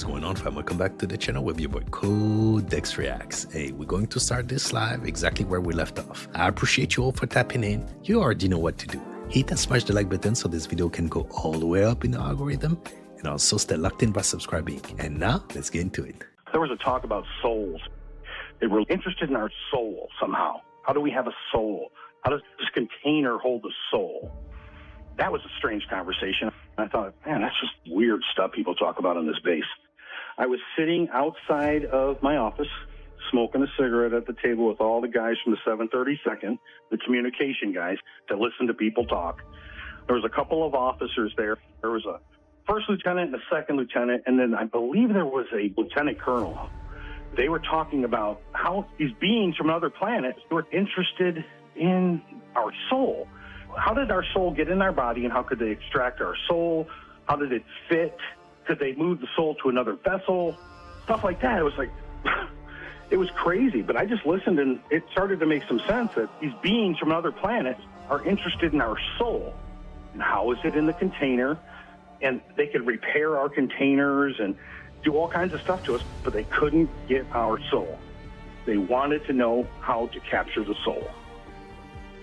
What's going on, fam? Welcome back to the channel with your boy CODEXREAX. Hey, we're going to start this live exactly where we left off. I appreciate you all for tapping in. You already know what to do. Hit and smash the like button so this video can go all the way up in the algorithm, and also stay locked in by subscribing. And now, let's get into it. There was a talk about souls. They were interested in our soul somehow. How do we have a soul? How does this container hold a soul? That was a strange conversation. I thought, man, that's just weird stuff people talk about on this base. I was sitting outside of my office, smoking a cigarette at the table with all the guys from the 732nd, the communication guys, that listen to people talk. There was a couple of officers there. There was a first lieutenant and a second lieutenant, and then I believe there was a lieutenant colonel. They were talking about how these beings from other planets were interested in our soul. How did our soul get in our body, and how could they extract our soul? How did it fit? Could they move the soul to another vessel? Stuff like that. It was like, it was crazy, but I just listened, and it started to make some sense that these beings from other planets are interested in our soul. And how is it in the container? And they could repair our containers and do all kinds of stuff to us, but they couldn't get our soul. They wanted to know how to capture the soul.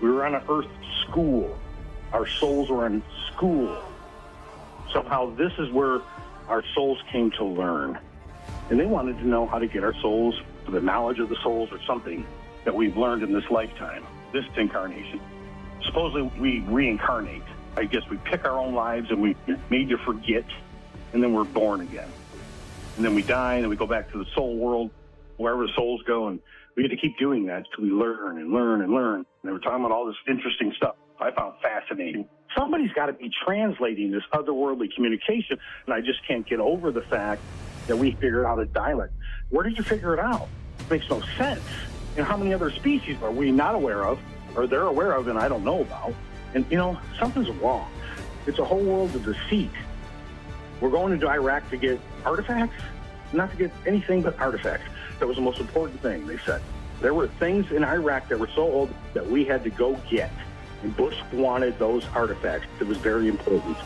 We were on an Earth school. Our souls were in school. Somehow this is where our souls came to learn. And they wanted to know how to get our souls, the knowledge of the souls, or something that we've learned in this lifetime, this incarnation. Supposedly we reincarnate. I guess we pick our own lives and we made you forget, and then we're born again. And then we die, and then we go back to the soul world, wherever the souls go, and we had to keep doing that until we learn and learn and learn. And they were talking about all this interesting stuff I found fascinating. Somebody's got to be translating this otherworldly communication, and I just can't get over the fact that we figured out a dialect. Where did you figure it out? It makes no sense. And how many other species are we not aware of, or they're aware of and I don't know about? And, you know, something's wrong. It's a whole world of deceit. We're going into Iraq to get artifacts, not to get anything but artifacts. That was the most important thing, they said. There were things in Iraq that were so old that we had to go get. And Bush wanted those artifacts. It was very important.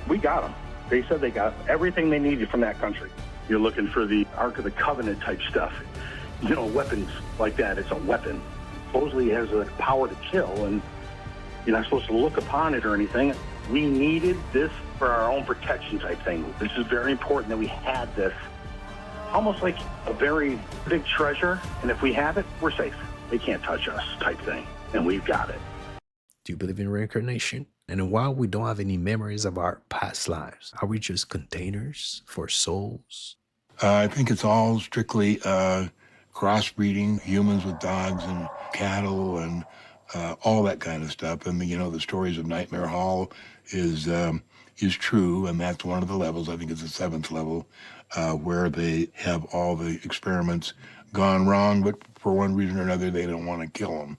We got them. They said they got everything they needed from that country. You're looking for the Ark of the Covenant type stuff. You know, weapons like that. It's a weapon. Supposedly it has the power to kill, and you're not supposed to look upon it or anything. We needed this for our own protection type thing. This is very important that we had this. Almost like a very big treasure, and if we have it, we're safe. They can't touch us type thing, and we've got it. Do you believe in reincarnation? And while we don't have any memories of our past lives, are we just containers for souls? I think it's all strictly crossbreeding, humans with dogs and cattle and all that kind of stuff. And, you know, the stories of Nightmare Hall is true, and that's one of the levels. I think it's the 7th level, where they have all the experiments gone wrong, but for one reason or another, they don't want to kill them.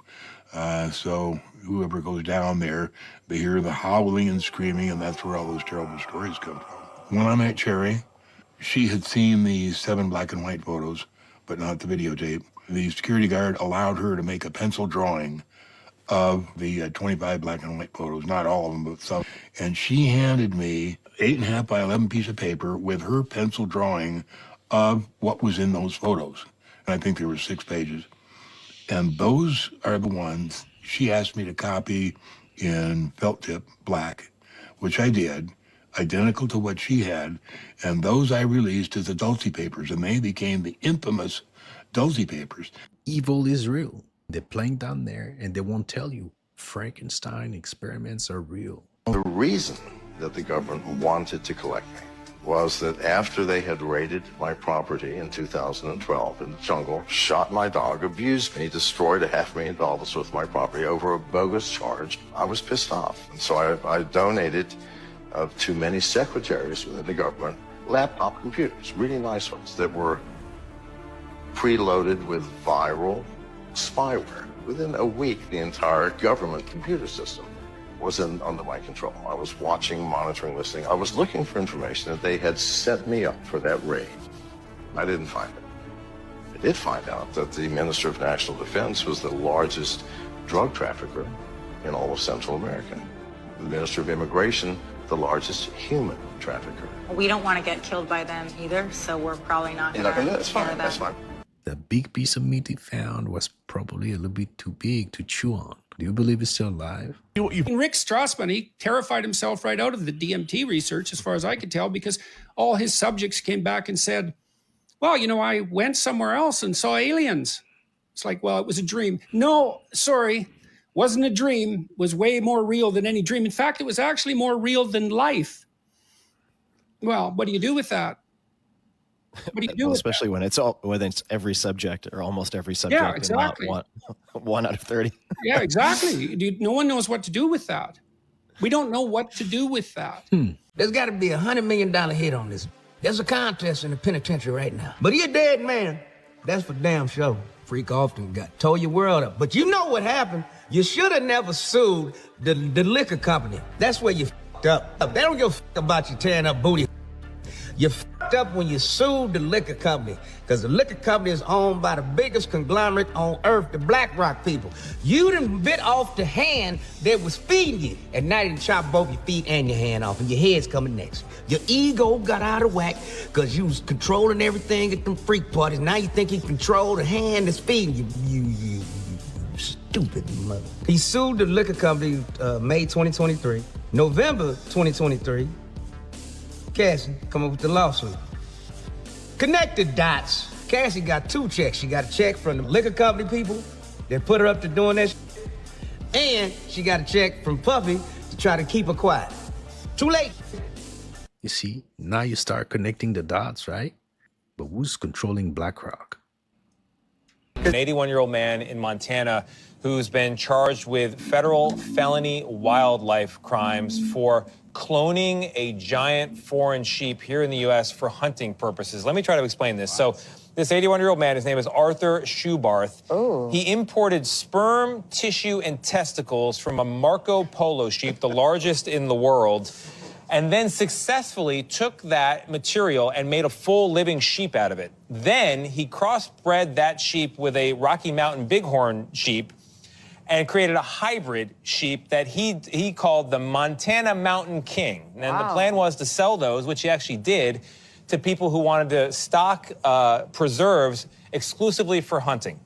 So whoever goes down there, they hear the howling and screaming, and that's where all those terrible stories come from. When I met Cherry, she had seen the 7 black and white photos, but not the videotape. The security guard allowed her to make a pencil drawing of the 25 black and white photos, not all of them, but some. And she handed me 8.5 by 11 piece of paper with her pencil drawing of what was in those photos. And I think there were 6 pages. And those are the ones she asked me to copy in felt tip black, which I did, identical to what she had. And those I released as the Dulce papers, and they became the infamous Dulce papers. Evil is real. They're playing down there, and they won't tell you Frankenstein experiments are real. The reason that the government wanted to collect me was that after they had raided my property in 2012 in the jungle, shot my dog, abused me, destroyed $500,000 worth of my property over a bogus charge, I was pissed off. And so I donated to many secretaries within the government laptop computers, really nice ones, that were preloaded with viral spyware. Within a week, the entire government computer system was under my control. I was watching, monitoring, listening. I was looking for information that they had set me up for that raid. I didn't find it. I did find out that the Minister of National Defense was the largest drug trafficker in all of Central America. The Minister of Immigration the largest human trafficker. We don't want to get killed by them either, so we're probably not You're not going gonna to do that? That's share fine. That's them. fine. The big piece of meat he found was probably a little bit too big to chew on. Do you believe he's still alive? Rick Strassman, he terrified himself right out of the DMT research, as far as I could tell, because all his subjects came back and said, well, you know, I went somewhere else and saw aliens. It's like, well, it was a dream. No, sorry, wasn't a dream. It was way more real than any dream. In fact, it was actually more real than life. Well, what do you do with that? What do you do? Well, especially when it's every subject or almost every subject, yeah, exactly. And not one out of 30. Yeah, exactly. No one knows what to do with that. We don't know what to do with that. There's got to be $100 million hit on this. There's a contest in the penitentiary right now. But he a dead man. That's for damn sure. Freak often got tore your world up. But you know what happened? You should have never sued the liquor company. That's where you f***ed up. They don't give a f*** about you tearing up booty. You f***ed up when you sued the liquor company, because the liquor company is owned by the biggest conglomerate on earth, the BlackRock people. You done bit off the hand that was feeding you, and now you done chop both your feet and your hand off, and your head's coming next. Your ego got out of whack because you was controlling everything at them freak parties. Now you think you control the hand that's feeding you. You stupid mother. He sued the liquor company May 2023. November 2023. Cassie come up with the lawsuit. Connect the dots. Cassie got 2 checks. She got a check from the liquor company people that put her up to doing that shit, and she got a check from Puffy to try to keep her quiet. Too late. You see, now you start connecting the dots, right? But who's controlling BlackRock? An 81-year-old man in Montana who's been charged with federal felony wildlife crimes for cloning a giant foreign sheep here in the U.S. for hunting purposes. Let me try to explain this. So this 81-year-old man, his name is Arthur Schubarth. Oh. He imported sperm, tissue, and testicles from a Marco Polo sheep, the largest in the world, and then successfully took that material and made a full living sheep out of it. Then he crossbred that sheep with a Rocky Mountain Bighorn sheep and created a hybrid sheep that he called the Montana Mountain King. And the plan was to sell those, which he actually did, to people who wanted to stock preserves exclusively for hunting.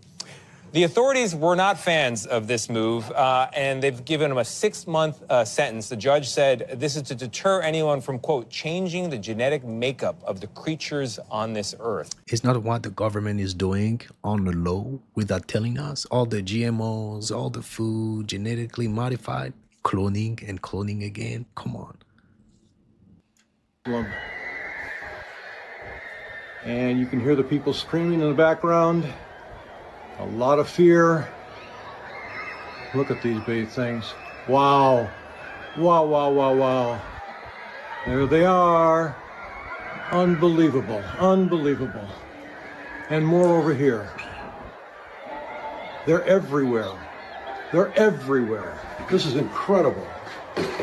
The authorities were not fans of this move, and they've given him a 6-month sentence. The judge said this is to deter anyone from, quote, changing the genetic makeup of the creatures on this earth. It's not what the government is doing on the low without telling us. All the GMOs, all the food, genetically modified, cloning and cloning again. Come on. And you can hear the people screaming in the background. A lot of fear. Look at these big things. Wow. Wow, wow, wow, wow. There they are. Unbelievable, unbelievable. And more over here. They're everywhere. They're everywhere. This is incredible.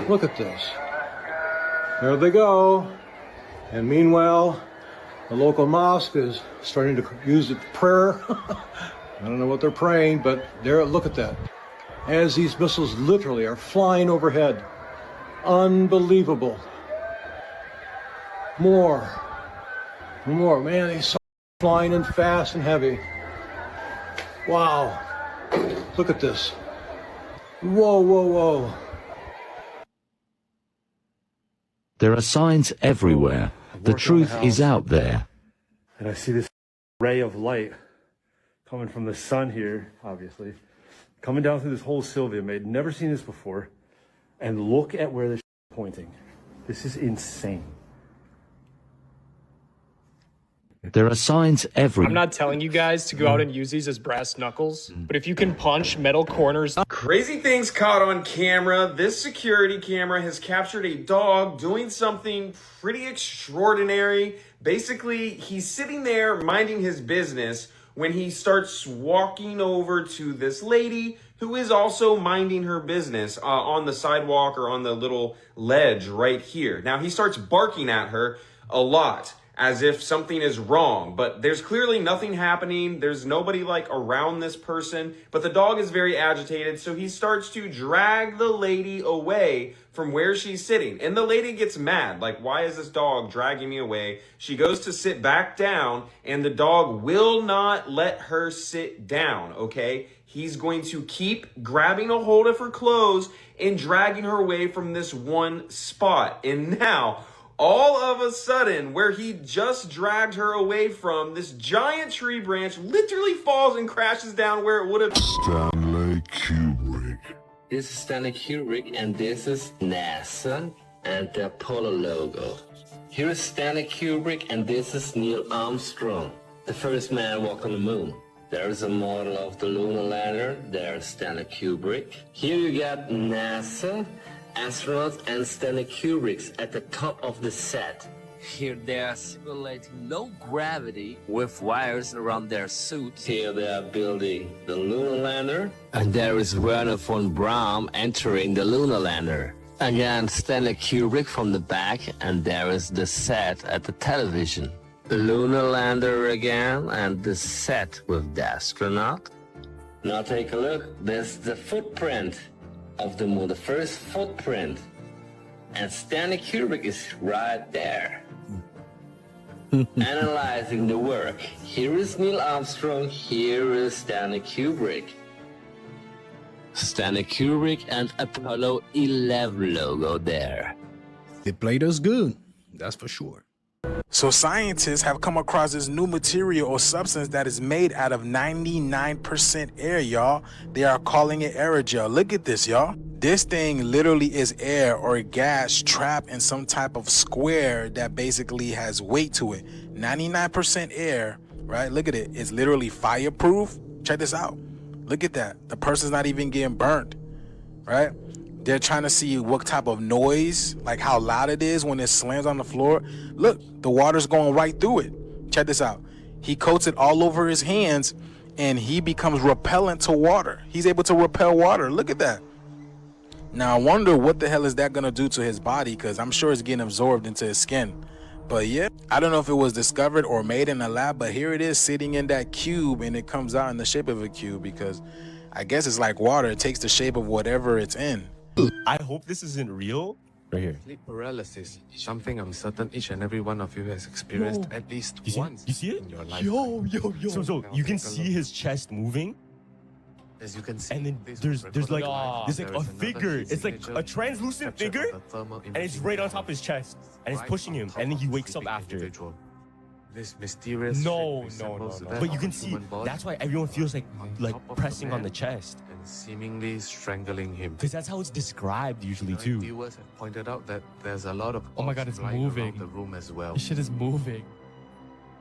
Look at this. There they go. And meanwhile, the local mosque is starting to use it for prayer. I don't know what they're praying, but there, look at that. As these missiles literally are flying overhead. Unbelievable. More. More. Man, they saw flying in fast and heavy. Wow. Look at this. Whoa, whoa, whoa. There are signs everywhere. The truth is out there. And I see this ray of light coming from the sun here, obviously, coming down through this whole Sylvia made. Never seen this before. And look at where this is pointing. This is insane. There are signs everywhere. I'm not telling you guys to go out and use these as brass knuckles, but if you can punch metal corners. Crazy things caught on camera. This security camera has captured a dog doing something pretty extraordinary. Basically, he's sitting there minding his business when he starts walking over to this lady who is also minding her business on the sidewalk or on the little ledge right here. Now, he starts barking at her a lot. as if something is wrong, but there's clearly nothing happening. There's nobody like around this person, but the dog is very agitated. So he starts to drag the lady away from where she's sitting. And the lady gets mad. Like, why is this dog dragging me away? She goes to sit back down and the dog will not let her sit down. Okay. He's going to keep grabbing a hold of her clothes and dragging her away from this one spot. And now, all of a sudden, where he just dragged her away from, this giant tree branch literally falls and crashes down where it would have. Stanley Kubrick. This is Stanley Kubrick, and this is NASA and the Apollo logo. Here is Stanley Kubrick, and this is Neil Armstrong, the first man walk on the moon. There is a model of the lunar lander. There's Stanley Kubrick. Here you got NASA, astronauts, and Stanley Kubricks at the top of the set. Here they are simulating low gravity with wires around their suits. Here they are building the lunar lander. And there is Werner von Braun entering the lunar lander. Again, Stanley Kubrick from the back, and there is the set at the television. The lunar lander again, and the set with the astronaut. Now take a look. There's the footprint of the moon, the first footprint. And Stanley Kubrick is right there. Analyzing the work. Here is Neil Armstrong, here is Stanley Kubrick. Stanley Kubrick and Apollo 11 logo there. They played us good, that's for sure. So scientists have come across this new material or substance that is made out of 99% air, y'all. They are calling it aerogel. Look at this, y'all. This thing literally is air or gas trapped in some type of square that basically has weight to it. 99% air, right? Look at it. It's literally fireproof. Check this out. Look at that. The person's not even getting burnt, right? They're trying to see what type of noise, like how loud it is when it slams on the floor. Look, the water's going right through it. Check this out. He coats it all over his hands and he becomes repellent to water. He's able to repel water. Look at that. Now, I wonder what the hell is that going to do to his body, because I'm sure it's getting absorbed into his skin. But yeah, I don't know if it was discovered or made in a lab, but here it is sitting in that cube, and it comes out in the shape of a cube because I guess it's like water. It takes the shape of whatever it's in. I hope this isn't real. Right here. Sleep paralysis, something I'm certain each and every one of you has experienced at least once you see it? in your life. Yo. So you can see his chest moving. As you can see, and then there's like a figure. It's like a translucent figure, and it's right on top of his chest, and it's pushing him, and then he wakes up after. This mysterious No. But you can see that's why everyone feels like pressing on the chest and seemingly strangling him. Because that's how it's described usually too. Viewers have pointed out that there's a lot of oh my god, it's moving. The room as well. This shit is moving.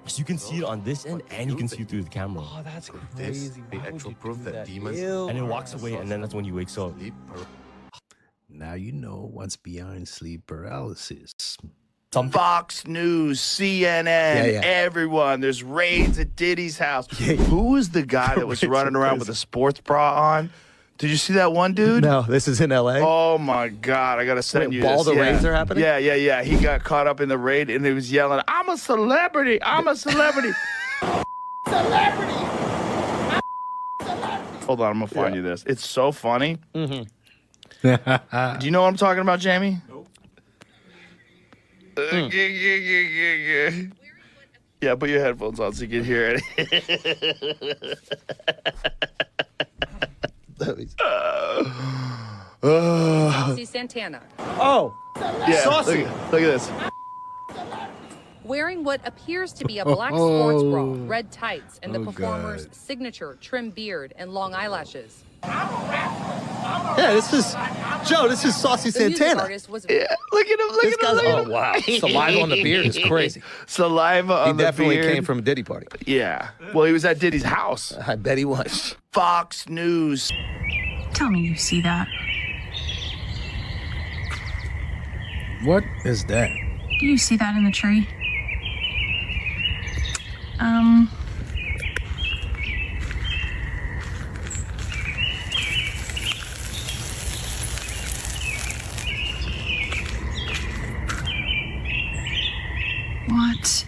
So you can see it on this end, and you can see it through the camera. Oh, that's crazy. The actual proof that demons. And it walks away, and then that's when he wakes up. Now you know what's behind sleep paralysis. Fox News, CNN, everyone. There's raids at Diddy's house. Who was the guy that was running around with a sports bra on? Did you see that one dude? No, this is in LA. Oh my God, I gotta send you this. All the raids are happening? Yeah. He got caught up in the raid and he was yelling, "I'm a celebrity! I'm a celebrity!" Celebrity! Hold on, I'm gonna find you this. It's so funny. Do you know what I'm talking about, Jamie? Nope. Yeah, put your headphones on so you can hear it. Saucy Santana. Oh, yeah. Saucy. Look at this. Wearing what appears to be a black sports bra, red tights, and the performer's signature trim beard and long eyelashes. Yeah, this is Joe. This is Saucy Santana. Look at him. Look at him. Oh wow, saliva on the beard is crazy. Saliva on the beard. He definitely came from a Diddy party. Yeah. Well, he was at Diddy's house. I bet he was. Fox News. Tell me you see that. What is that? Do you see that in the tree? What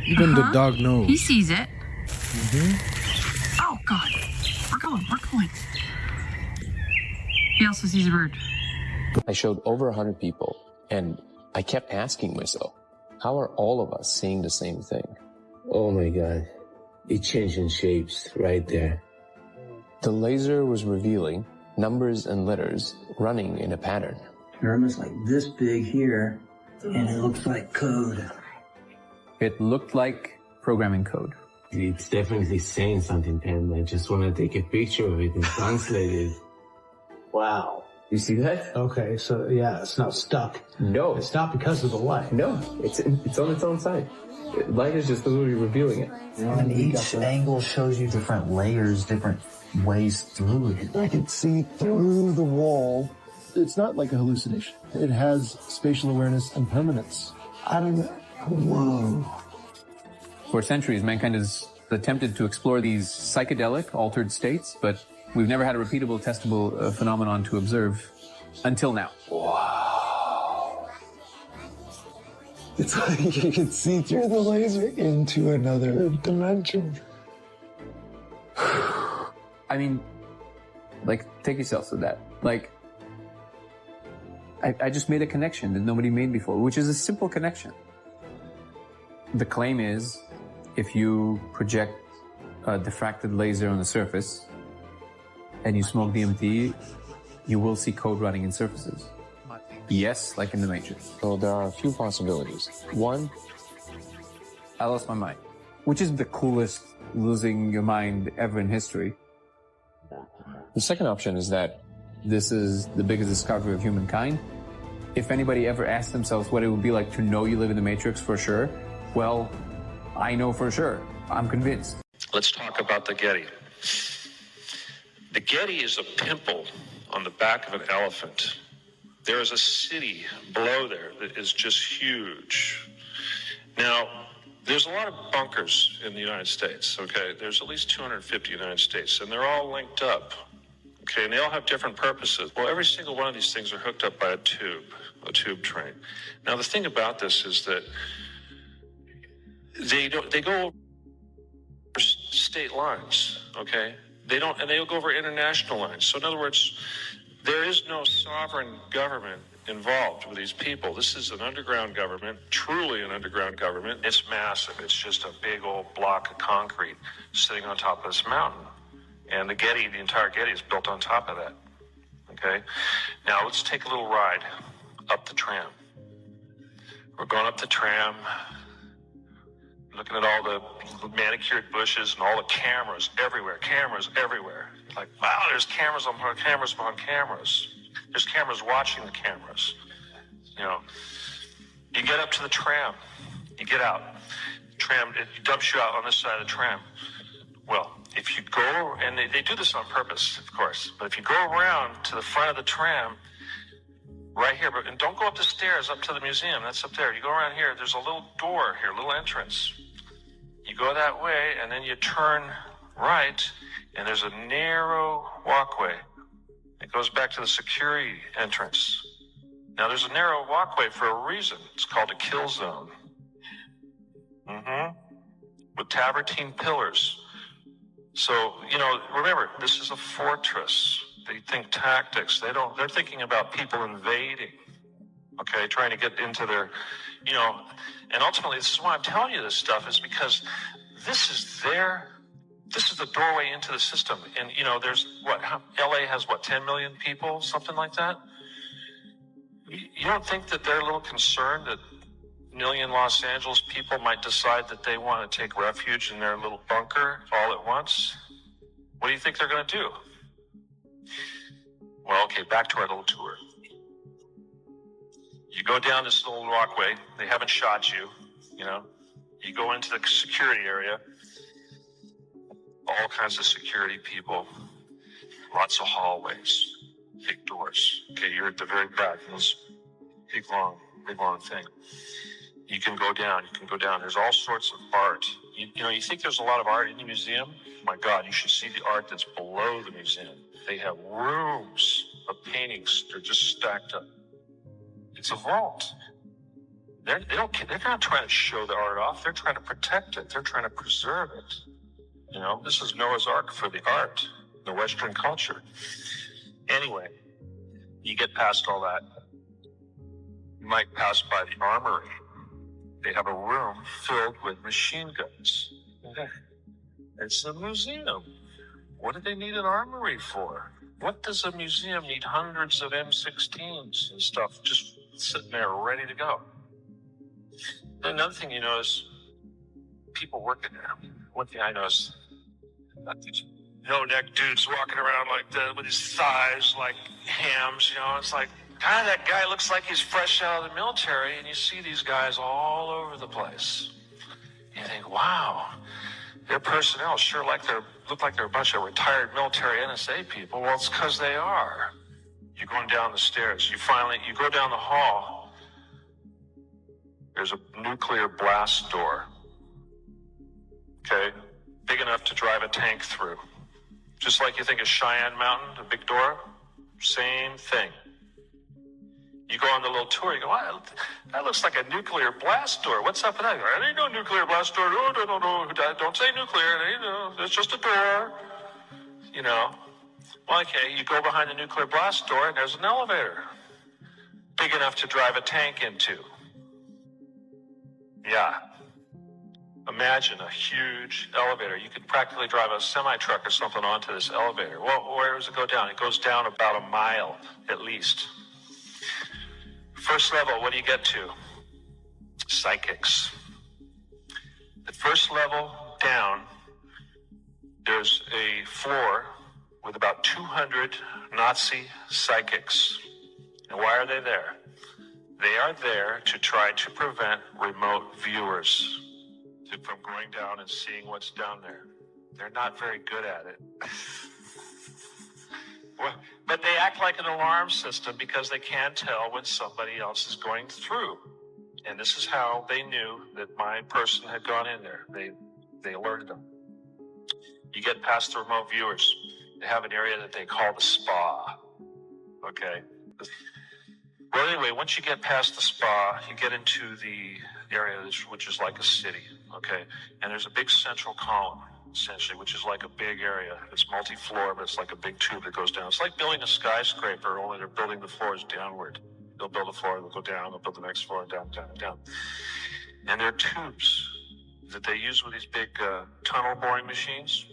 Even the dog knows. He sees it. Oh, God. We're going. He also sees a bird. I showed over 100 people, and I kept asking myself, how are all of us seeing the same thing? Oh my God. It changing shapes right there. The laser was revealing numbers and letters running in a pattern. They're almost like this big here, and it looks like code. It looked like programming code. It's definitely saying something, Pam. I just want to take a picture of it and translate it. Wow. You see that? Okay, so yeah, it's not stuck. No. It's not because of the light. No, it's on its own side. Light is just literally revealing it. And each angle shows you different layers, different ways through it. I can see through the wall. It's not like a hallucination. It has spatial awareness and permanence. I don't know. Whoa. For centuries, mankind has attempted to explore these psychedelic, altered states, but we've never had a repeatable, testable phenomenon to observe until now. Wow. It's like you can see through the laser into another dimension. I mean, like, take yourself to that. Like, I just made a connection that nobody made before, which is a simple connection. The claim is, if you project a diffracted laser on the surface and you smoke DMT, you will see code running in surfaces. Yes, like in the Matrix. So there are a few possibilities. One, I lost my mind, which is the coolest losing your mind ever in history. The second option is that this is the biggest discovery of humankind. If anybody ever asked themselves what it would be like to know you live in the Matrix for sure, well, I know for sure. I'm convinced. Let's talk about the Getty. The Getty is a pimple on the back of an elephant. There is a city below there that is just huge. Now, there's a lot of bunkers in the United States, okay? There's at least 250 in the United States, and they're all linked up, okay? And they all have different purposes. Well, every single one of these things are hooked up by a tube train. Now, the thing about this is that they go over state lines, okay? They'll go over international lines. So in other words, there is no sovereign government involved with these people. This is an underground government, truly an underground government. It's massive. It's just a big old block of concrete sitting on top of this mountain. And the Getty, the entire Getty is built on top of that, okay? Now let's take a little ride up the tram. We're going up the tram, looking at all the manicured bushes and all the cameras everywhere. Like, wow, there's cameras on cameras on cameras. There's cameras watching the cameras. You know, you get up to the tram, you get out. Tram, it dumps you out on this side of the tram. Well, if you go, and they do this on purpose, of course, but if you go around to the front of the tram, right here, and don't go up the stairs up to the museum, that's up there. You go around here, there's a little door here, a little entrance. You go that way, and then you turn right, and there's a narrow walkway. It goes back to the security entrance. Now, there's a narrow walkway for a reason. It's called a kill zone. With travertine pillars. So, you know, remember, this is a fortress. They think tactics. They're thinking about people invading, okay, trying to get into their, you know, and ultimately, this is why I'm telling you this stuff, is because this is the doorway into the system. And, you know, there's LA has 10 million people, something like that? You don't think that they're a little concerned that a million Los Angeles people might decide that they want to take refuge in their little bunker all at once? What do you think they're going to do? Well, okay, back to our little tour. You go down this little walkway. They haven't shot you, you know. You go into the security area. All kinds of security people. Lots of hallways. Big doors. Okay, you're at the very back of this big long thing. You can go down. There's all sorts of art. You know, you think there's a lot of art in the museum? My God, you should see the art that's below the museum. They have rooms of paintings. They're just stacked up. It's a vault. They're not trying to show the art off. They're trying to protect it. They're trying to preserve it. You know, this is Noah's Ark for the art, the Western culture. Anyway, you get past all that. You might pass by the armory. They have a room filled with machine guns. It's a museum. What do they need an armory for? What does a museum need hundreds of M16s and stuff just sitting there ready to go? Another thing you notice, people working there. One thing I noticed, these no-neck dudes walking around like that with his thighs like hams, you know, it's like, God, that guy looks like he's fresh out of the military, and you see these guys all over the place. You think, wow, their personnel sure look like they're a bunch of retired military NSA people. Well, it's because they are. You're going down the stairs. You go down the hall. There's a nuclear blast door. Okay, big enough to drive a tank through. Just like you think of Cheyenne Mountain, the big door, same thing. You go on the little tour, you go, wow, that looks like a nuclear blast door. What's up with that? There ain't no nuclear blast door. No, don't say nuclear. It's just a door. You know. Well, okay, you go behind the nuclear blast door and there's an elevator. Big enough to drive a tank into. Yeah. Imagine a huge elevator. You could practically drive a semi-truck or something onto this elevator. Well, where does it go down? It goes down about a mile, at least. First level, what do you get to? Psychics. The first level down, there's a floor with about 200 Nazi psychics. And why are they there? They are there to try to prevent remote viewers from going down and seeing what's down there. They're not very good at it. But they act like an alarm system because they can tell when somebody else is going through. And this is how they knew that my person had gone in there. They alerted them. You get past the remote viewers. They have an area that they call the spa. Okay? Well, anyway, once you get past the spa, you get into the area which is like a city. Okay? And there's a big central column, essentially, which is like a big area. It's multi-floor, but it's like a big tube that goes down. It's like building a skyscraper, only they're building the floors downward. They'll build a floor, they'll go down, they'll build the next floor, down, down, down. And there are tubes that they use with these big tunnel boring machines,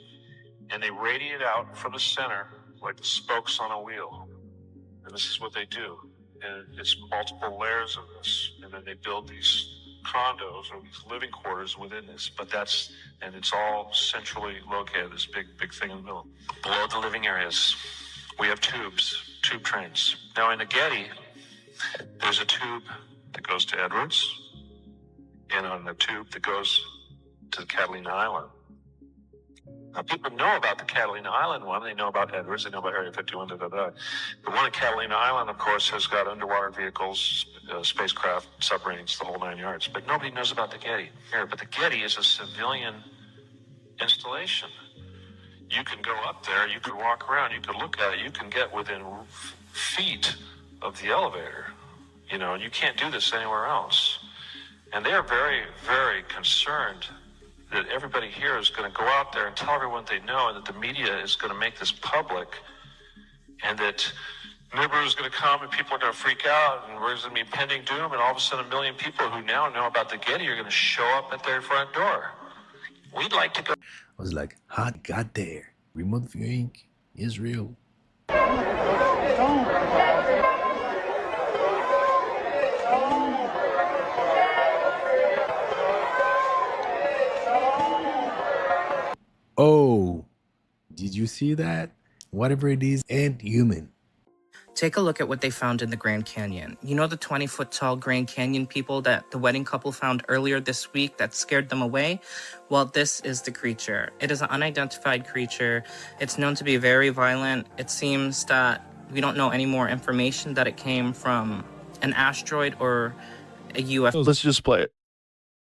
and they radiate out from the center like the spokes on a wheel. And this is what they do. And it's multiple layers of this, and then they build these condos or these living quarters within this, and it's all centrally located, this big thing in the middle. Below the living areas, we have tube trains. Now in the Getty, there's a tube that goes to Edwards, and on the tube that goes to Catalina Island. Now people know about the Catalina Island one, they know about Edwards, they know about Area 51, The one at Catalina Island, of course, has got underwater vehicles, spacecraft, submarines, the whole 9 yards. But nobody knows about the Getty here. But the Getty is a civilian installation. You can go up there, you can walk around, you can look at it, you can get within feet of the elevator. You know, and you can't do this anywhere else. And they are very, very concerned that everybody here is going to go out there and tell everyone they know, and that the media is going to make this public, and that Neighborhood is going to come and people are going to freak out, and there's going to be impending doom, and all of a sudden 1 million people who now know about the Getty are going to show up at their front door. We'd like to go. I was like, how it got there? Remote viewing is real. Oh, did you see that? Whatever it is, and human. Take a look at what they found in the Grand Canyon. You know the 20-foot tall Grand Canyon people that the wedding couple found earlier this week that scared them away? Well, this is the creature. It is an unidentified creature. It's known to be very violent. It seems that we don't know any more information, that it came from an asteroid or a UFO. Let's just play it.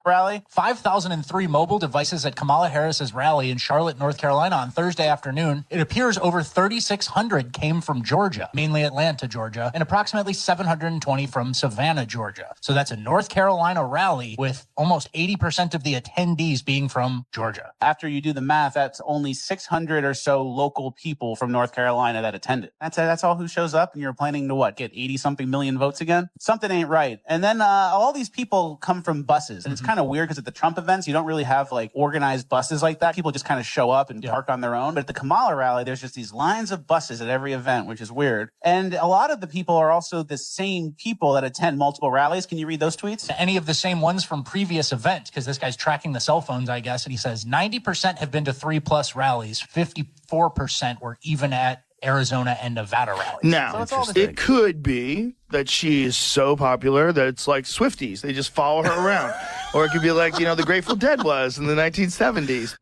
rally. 5,003 mobile devices at Kamala Harris's rally in Charlotte, North Carolina on Thursday afternoon. It appears over 3,600 came from Georgia, mainly Atlanta, Georgia, and approximately 720 from Savannah, Georgia. So that's a North Carolina rally with almost 80% of the attendees being from Georgia. After you do the math, that's only 600 or so local people from North Carolina that attended. That's all who shows up, and you're planning to what, get 80-something million votes again? Something ain't right. And then all these people come from buses, and it's kind of weird because at the Trump events, you don't really have like organized buses like that. People just kind of show up and park on their own. But at the Kamala rally, there's just these lines of buses at every event, which is weird. And a lot of the people are also the same people that attend multiple rallies. Can you read those tweets? Any of the same ones from previous events, because this guy's tracking the cell phones, I guess, and he says 90% have been to 3+ rallies, 54% were even at Arizona and Nevada rallies. Now, it could be that she is so popular that it's like Swifties. They just follow her around. Or it could be like, the Grateful Dead was in the 1970s.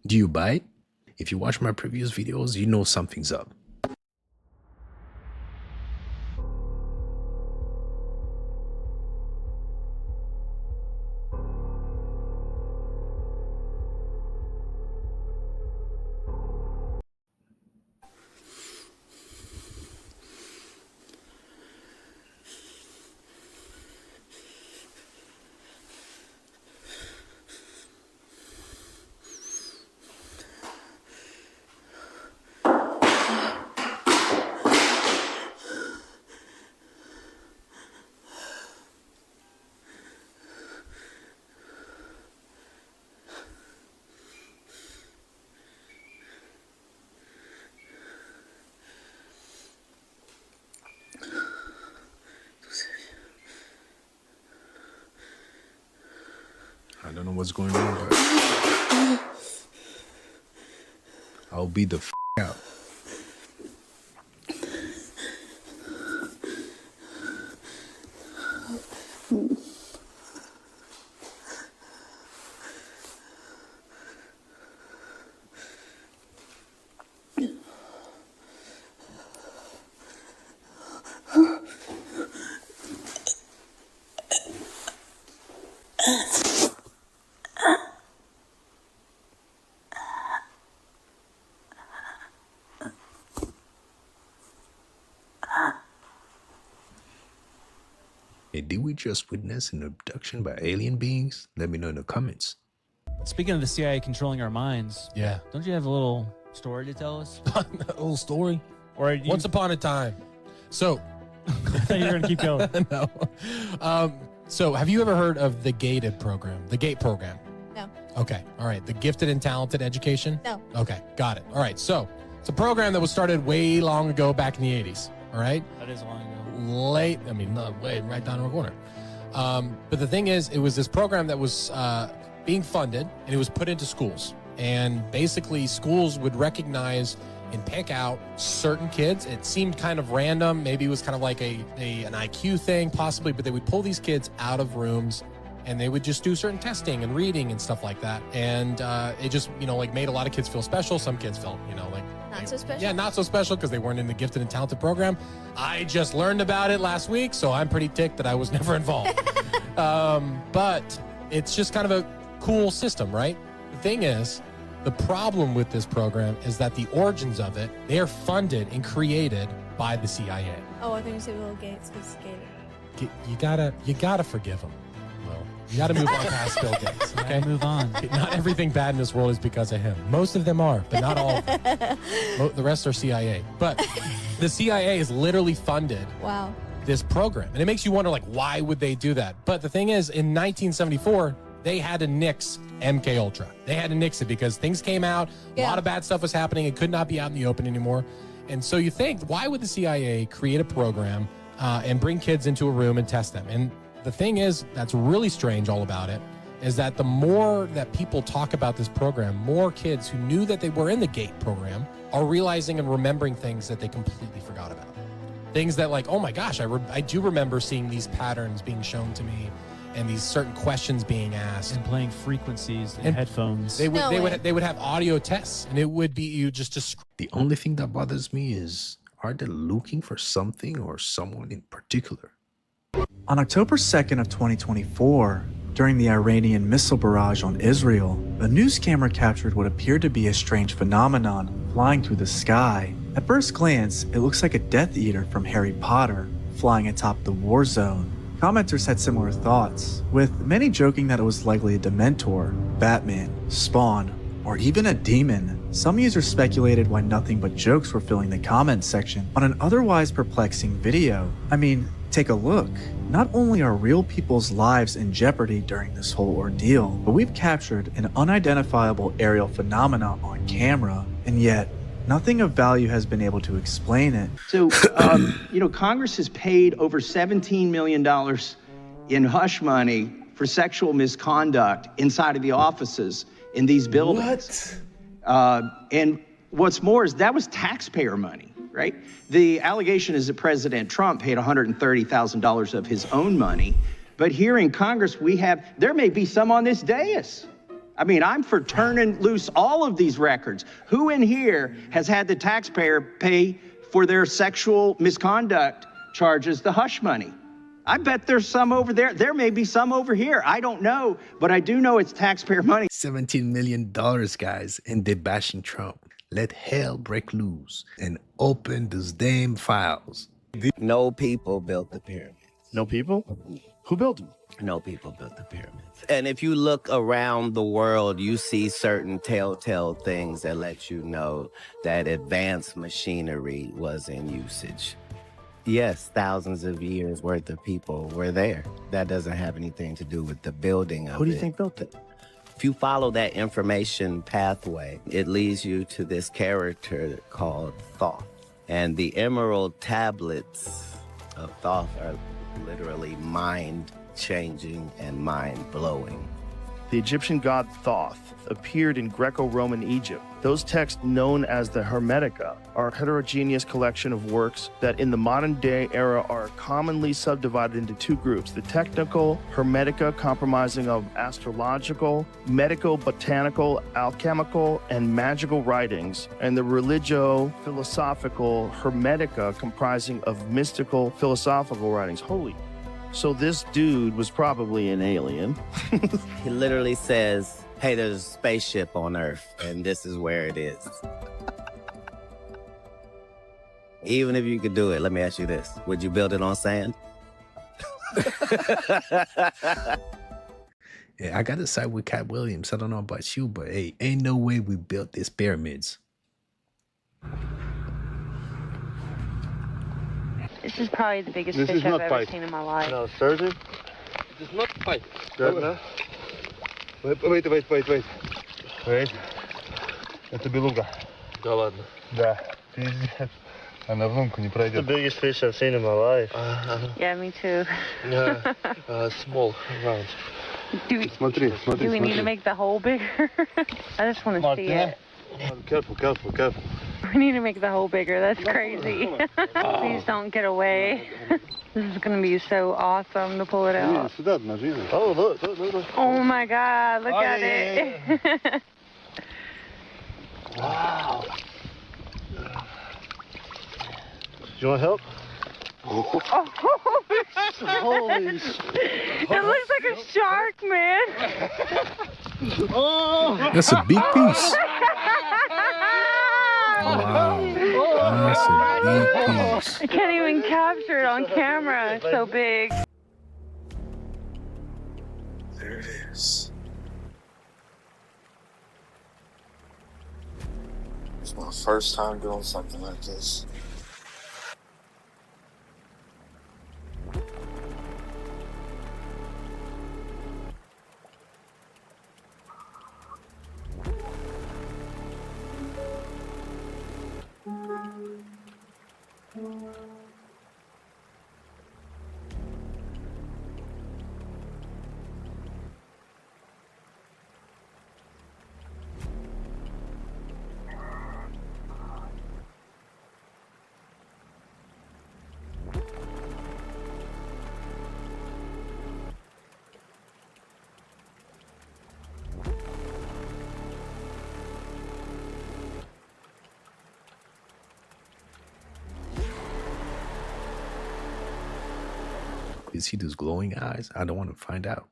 Do you buy it? If you watch my previous videos, you know something's up. I don't know what's going on, but I'll be the out. Hey, did we just witness an abduction by alien beings? Let me know in the comments. Speaking of the CIA controlling our minds, don't you have a little story to tell us? A little story? Or Once upon a time. So, I thought you were going to keep going. No. So, have you ever heard of the GATED program? The GATE program? No. Okay. All right. The Gifted and Talented Education? No. Okay. Got it. All right. So, it's a program that was started way long ago back in the 80s. All right? That is long ago. Right down in the corner. But the thing is, it was this program that was being funded, and it was put into schools. And basically, schools would recognize and pick out certain kids. It seemed kind of random. Maybe it was kind of like an IQ thing, possibly. But they would pull these kids out of rooms, and they would just do certain testing and reading and stuff like that. And it just, made a lot of kids feel special. Some kids felt, Not so special? Yeah, not so special because they weren't in the Gifted and Talented program. I just learned about it last week, so I'm pretty ticked that I was never involved. But it's just kind of a cool system, right? The thing is, the problem with this program is that the origins of it, they are funded and created by the CIA. Oh, I think you said Bill Gates was gated. You gotta forgive him. Well, you gotta move on past Bill Gates. Okay, move on. Not everything bad in this world is because of him. Most of them are, but not all of them. The rest are CIA. But the CIA is literally funded. Wow. This program, and it makes you wonder, why would they do that? But the thing is, in 1974, they had to nix MK Ultra. They had to nix it because things came out, a lot of bad stuff was happening. It could not be out in the open anymore. And so you think, why would the CIA create a program and bring kids into a room and test them? And the thing is, that's really strange all about it, is that the more that people talk about this program, more kids who knew that they were in the GATE program are realizing and remembering things that they completely forgot about. Things that oh my gosh, I do remember seeing these patterns being shown to me and these certain questions being asked. And playing frequencies and headphones. They would have audio tests, and it would be you just The only thing that bothers me is, are they looking for something or someone in particular? On October 2nd of 2024, During the Iranian missile barrage on Israel, a news camera captured what appeared to be a strange phenomenon flying through the sky. At first glance, it looks like a Death Eater from Harry Potter flying atop the war zone. Commenters had similar thoughts, with many joking that it was likely a Dementor, Batman, Spawn, or even a demon. Some users speculated why nothing but jokes were filling the comments section on an otherwise perplexing video. I mean, take a look. Not only are real people's lives in jeopardy during this whole ordeal, but we've captured an unidentifiable aerial phenomena on camera, and yet nothing of value has been able to explain it. So, Congress has paid over $17 million in hush money for sexual misconduct inside of the offices in these buildings. And what's more is that was taxpayer money, right? The allegation is that President Trump paid $130,000 of his own money. But here in Congress, there may be some on this dais. I mean, I'm for turning loose all of these records. Who in here has had the taxpayer pay for their sexual misconduct charges the hush money? I bet there's some over there. There may be some over here. I don't know, but I do know it's taxpayer money. $17 million, guys, and they're bashing Trump. Let hell break loose and open those damn files. No people built the pyramids. No people? Who built them? No people built the pyramids. And if you look around the world, you see certain telltale things that let you know that advanced machinery was in usage. Yes, thousands of years worth of people were there. That doesn't have anything to do with the building of it. Who do you think built it? If you follow that information pathway, it leads you to this character called Thoth. And the emerald tablets of Thoth are literally mind-changing and mind-blowing. The Egyptian god Thoth appeared in Greco-Roman Egypt. Those texts, known as the Hermetica, are a heterogeneous collection of works that in the modern day era are commonly subdivided into two groups. The technical Hermetica, comprising of astrological, medico-botanical, alchemical, and magical writings, and the religio-philosophical Hermetica, comprising of mystical philosophical writings. Holy. So this dude was probably an alien. He literally says, hey, there's a spaceship on Earth, and this is where it is. Even if you could do it, let me ask you this. Would you build it on sand? Yeah, I gotta side with Cat Williams. I don't know about you, but hey, ain't no way we built these pyramids. This is probably the biggest fish I've ever seen in my life. No, sturgeon? It is not pike. Sturgeon? Wait. Это белуга. Да ладно. Да. Пиздец. Она в лунку не пройдет. The biggest fish I've seen in my life. Yeah, me too. Small, round. Смотри. Do we need to make the hole bigger? I just want to see it. Careful. We need to make the hole bigger. That's crazy. Please don't get away. This is going to be so awesome to pull it out. Oh, look. Oh my God, look at it. Wow. You want help? Oh, holy shit. It looks like a shark, man. That's a big piece. Wow. That's a big piece. I can't even capture it on camera. It's so big. There it is. It's my first time doing something like this. You see those glowing eyes? I don't want to find out.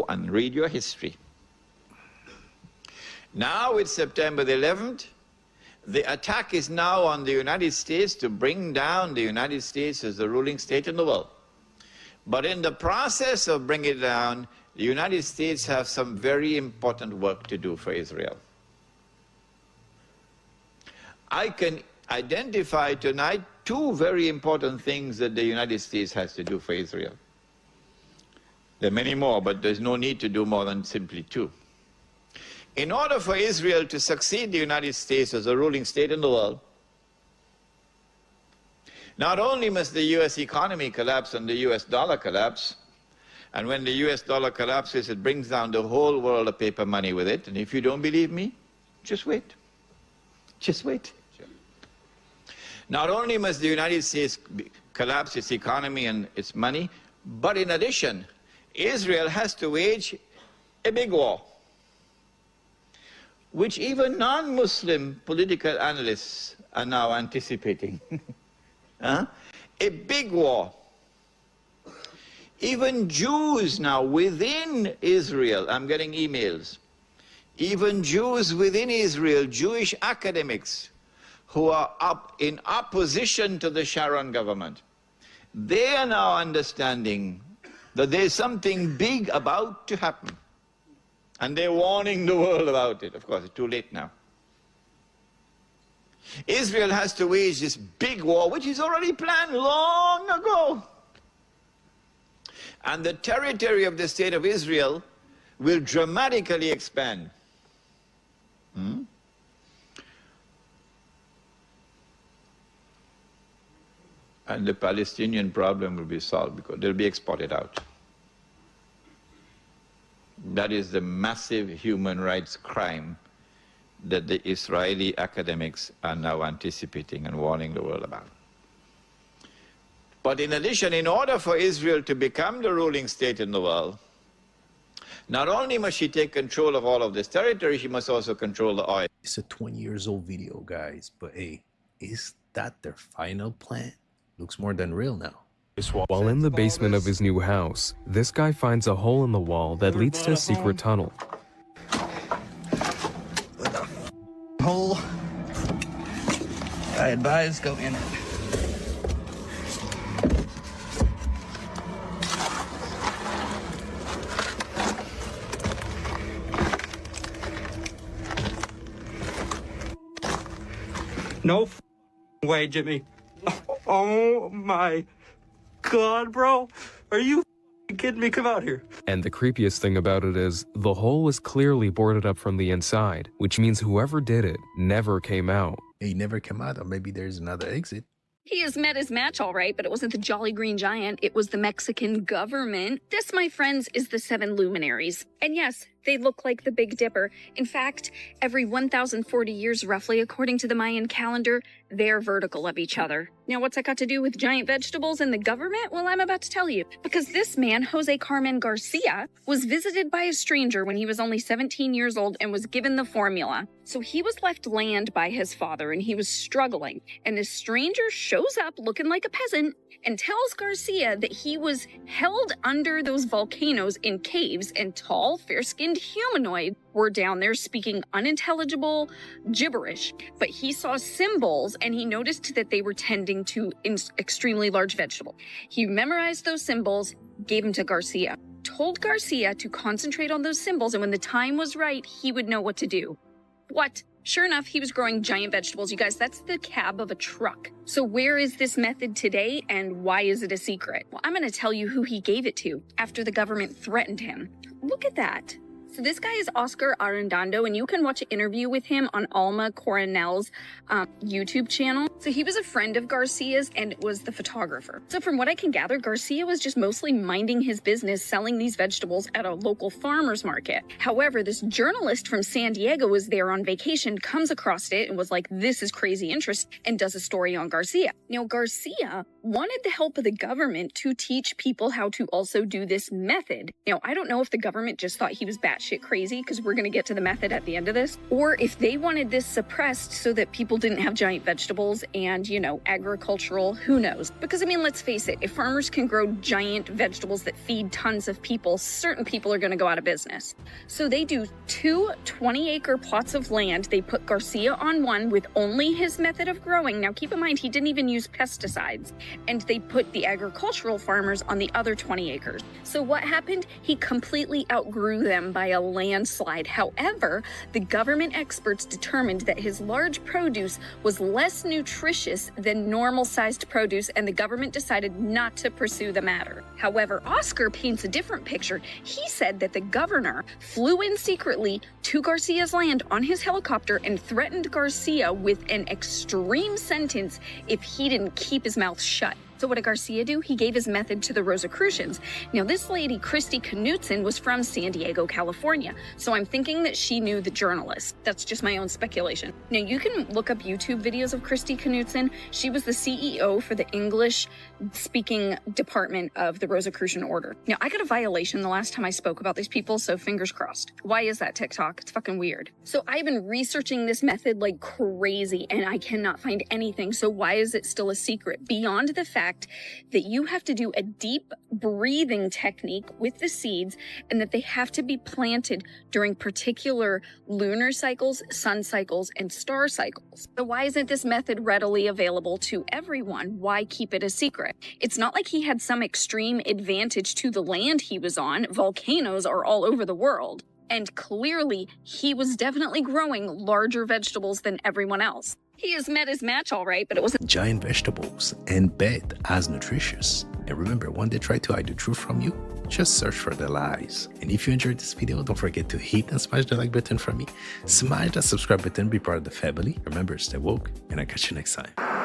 And read your history. Now it's September the 11th. The attack is now on the United States to bring down the United States as the ruling state in the world. But in the process of bringing it down, the United States have some very important work to do for Israel. I can identify tonight two very important things that the United States has to do for Israel. There are many more, but there's no need to do more than simply two. In order for Israel to succeed the United States as a ruling state in the world, not only must the US economy collapse and the US dollar collapse, and when the US dollar collapses, it brings down the whole world of paper money with it. And if you don't believe me, just wait. Just wait. Not only must the United States collapse its economy and its money, but in addition, Israel has to wage a big war, which even non-Muslim political analysts are now anticipating. A big war. Even Jews now within Israel, I'm getting emails, even Jews within Israel, Jewish academics who are in opposition to the Sharon government, they are now understanding that there's something big about to happen. And they're warning the world about it. Of course, it's too late now. Israel has to wage this big war, which is already planned long ago. And the territory of the state of Israel will dramatically expand. And the Palestinian problem will be solved because they'll be exported out. That is the massive human rights crime that the Israeli academics are now anticipating and warning the world about. But in addition, in order for Israel to become the ruling state in the world, not only must she take control of all of this territory, she must also control the oil. It's a 20 years old video, guys, but hey, is that their final plan? Looks more than real now. While in the basement of his new house, this guy finds a hole in the wall that leads to a secret tunnel. Hole. I advise go in it. No way, Jimmy. Oh my God, bro. Are you kidding me? Come out here. And the creepiest thing about it is, the hole is clearly boarded up from the inside, which means whoever did it never came out. He never came out, or maybe there's another exit. He has met his match, all right, but it wasn't the Jolly Green Giant. It was the Mexican government. This, my friends, is the 7 luminaries. And yes, they look like the Big Dipper. In fact, every 1,040 years, roughly, according to the Mayan calendar, they're vertical of each other. Now, what's that got to do with giant vegetables and the government? Well, I'm about to tell you. Because this man, Jose Carmen Garcia, was visited by a stranger when he was only 17 years old and was given the formula. So he was left land by his father and he was struggling. And this stranger shows up looking like a peasant and tells Garcia that he was held under those volcanoes in caves and tall, fair-skinned humanoids were down there speaking unintelligible gibberish. But he saw symbols and he noticed that they were tending to extremely large vegetables. He memorized those symbols, gave them to Garcia, told Garcia to concentrate on those symbols, and when the time was right, he would know what to do. What? Sure enough, he was growing giant vegetables. You guys, that's the cab of a truck. So where is this method today and why is it a secret? Well, I'm going to tell you who he gave it to after the government threatened him. Look at that. So this guy is Oscar Arredondo, and you can watch an interview with him on Alma Coronel's YouTube channel. So he was a friend of Garcia's and was the photographer. So from what I can gather, Garcia was just mostly minding his business selling these vegetables at a local farmer's market. However, this journalist from San Diego was there on vacation, comes across it and was like, this is crazy interest, and does a story on Garcia. Now, Garcia wanted the help of the government to teach people how to also do this method. Now, I don't know if the government just thought he was batshit batshit crazy, because we're going to get to the method at the end of this, or if they wanted this suppressed so that people didn't have giant vegetables and, you know, agricultural, who knows? Because, I mean, let's face it, if farmers can grow giant vegetables that feed tons of people, certain people are going to go out of business. So they do 2 20-acre plots of land. They put Garcia on one with only his method of growing. Now, keep in mind, he didn't even use pesticides. And they put the agricultural farmers on the other 20 acres. So what happened? He completely outgrew them by a landslide. However, the government experts determined that his large produce was less nutritious than normal-sized produce, and the government decided not to pursue the matter. However, Oscar paints a different picture. He said that the governor flew in secretly to Garcia's land on his helicopter and threatened Garcia with an extreme sentence if he didn't keep his mouth shut. So what did Garcia do? He gave his method to the Rosicrucians. Now, this lady, Christy Knudsen, was from San Diego, California. So I'm thinking that she knew the journalist. That's just my own speculation. Now, you can look up YouTube videos of Christy Knudsen. She was the CEO for the English-speaking department of the Rosicrucian Order. Now, I got a violation the last time I spoke about these people, so fingers crossed. Why is that, TikTok? It's fucking weird. So I've been researching this method like crazy, and I cannot find anything. So why is it still a secret? Beyond the fact that you have to do a deep breathing technique with the seeds, and that they have to be planted during particular lunar cycles, sun cycles, and star cycles. So why isn't this method readily available to everyone? Why keep it a secret? It's not like he had some extreme advantage to the land he was on. Volcanoes are all over the world. And clearly, he was definitely growing larger vegetables than everyone else. He has met his match all right, but it wasn't giant vegetables and bet as nutritious. And remember, when they try to hide the truth from you, just search for the lies. And if you enjoyed this video, don't forget to hit and smash the like button for me. Smash that subscribe button, be part of the family. Remember, stay woke, and I'll catch you next time.